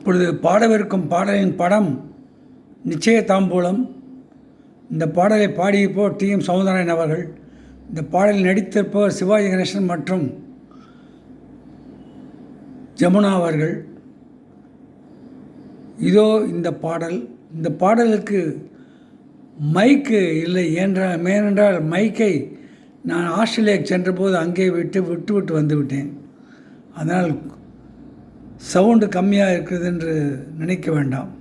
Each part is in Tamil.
இப்பொழுது பாடவிருக்கும் பாடலின் படம் நிச்சய தாம்பூலம். இந்த பாடலை பாடியிருப்போர் டி.எம். சௌந்தரராயன் அவர்கள். இந்த பாடலில் நடித்திருப்பவர் சிவாஜி கணேசன் மற்றும் ஜமுனா அவர்கள். இதோ இந்த பாடல். இந்த பாடலுக்கு மைக்கு இல்லை ஏனென்றால் மைக்கை நான் ஆஸ்திரேலியாவுக்கு சென்றபோது அங்கே விட்டு வந்துவிட்டேன். அதனால் சவுண்டு கம்மியாக இருக்கிறது என்று நினைக்க வேண்டாம்.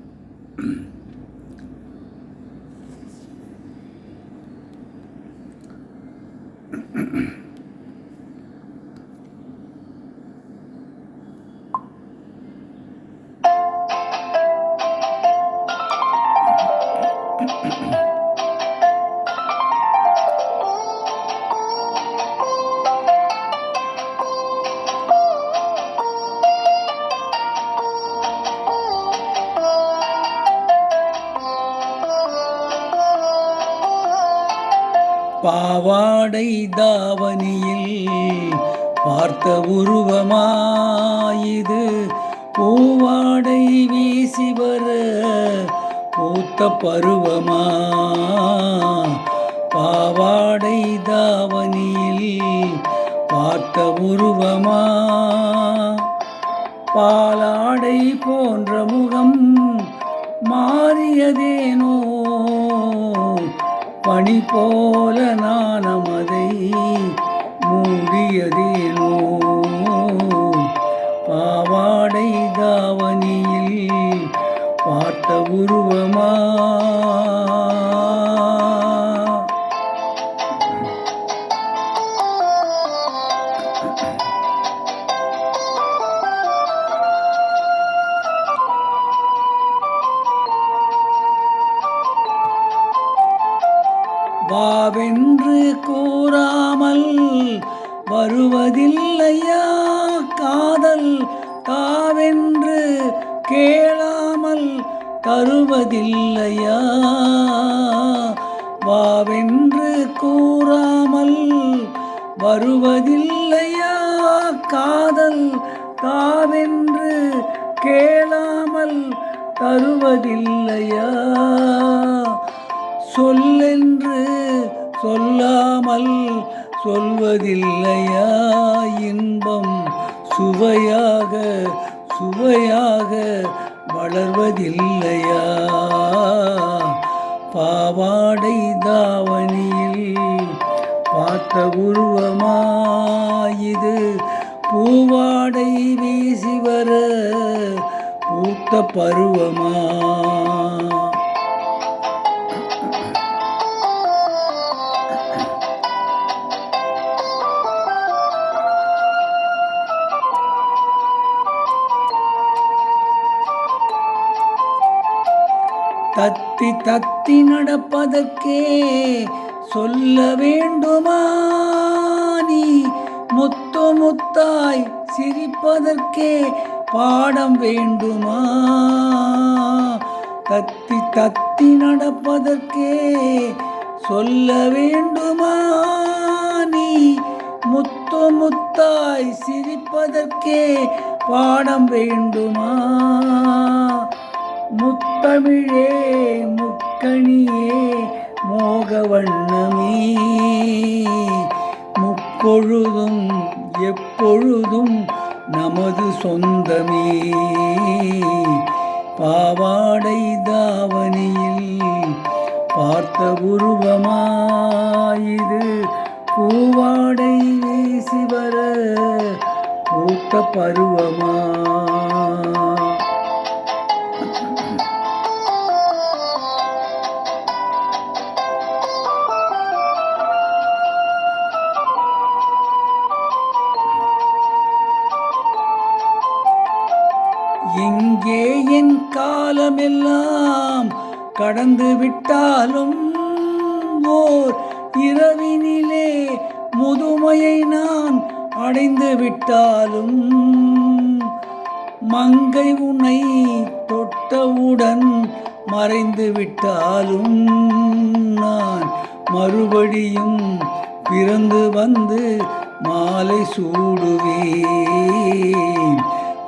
பாவாடை தாவணியில் பார்த்த உருவமாயிது, பூவாடை வீசி வர பூத்த பருவமா. பாவாடை தாவணியில் பார்த்த உருவமா, பாலாடை போன்ற முகம் மாறியதேனோ, பனி போல நாணமதை மூடியதேனோ. பாவாடை தாவணியில் பார்த்த உருவமா. வாவென்று கூறாமல் வருவதில்லையா காதல், தாவென்று கேளாமல் தருவதில்லையா. வாவென்று கூறாமல் வருவதில்லையா காதல், தாவென்று கேளாமல் தருவதில்லையா. சொல்லென்று சொல்லாமல் சொல்வதில்லையா, இன்பம் சுவையாக சுவையாக வளர்வதில்லையா. பாவாடை தாவணியில் பார்த்த உருவமாயிது, பூவாடை வீசி வர பூத்த பருவமா. தத்தி தத்தி நடப்பதற்கே சொல்ல வேண்டுமா, நீ முத்து முத்தாய் சிரிப்பதற்கே பாடம் வேண்டுமா. தத்தி தத்தி நடப்பதற்கே சொல்ல வேண்டுமா, நீ முத்து முத்தாய் சிரிப்பதற்கே பாடம் வேண்டுமா. முத்தமிழே முக்கணியே மோகவண்ணமே, முப்பொழுதும் எப்பொழுதும் நமது சொந்தமே. பாவாடை தாவணியில் பார்த்த உருவமாயிது, பூவாடை வீசி வர பூத்த பருவமா. எங்கே என் காலமெல்லாம் கடந்து விட்டாலும், ஓர் இரவினிலே முதுமையை நான் அடைந்து விட்டாலும், மங்கை உன்னை தொட்டவுடன் மறைந்து விட்டாலும், நான் மறுபடியும் பிறந்து வந்து மாலை சூடுவேன்.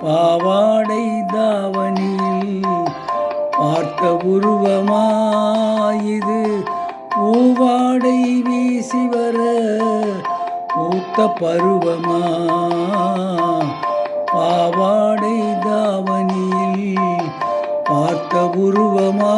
பாவாடை தாவணியில் பார்த்த உருவமாயிது பூவாடை வீசி வர பூத்த பருவமா பாவாடை தாவணியில் பார்த்த உருவமா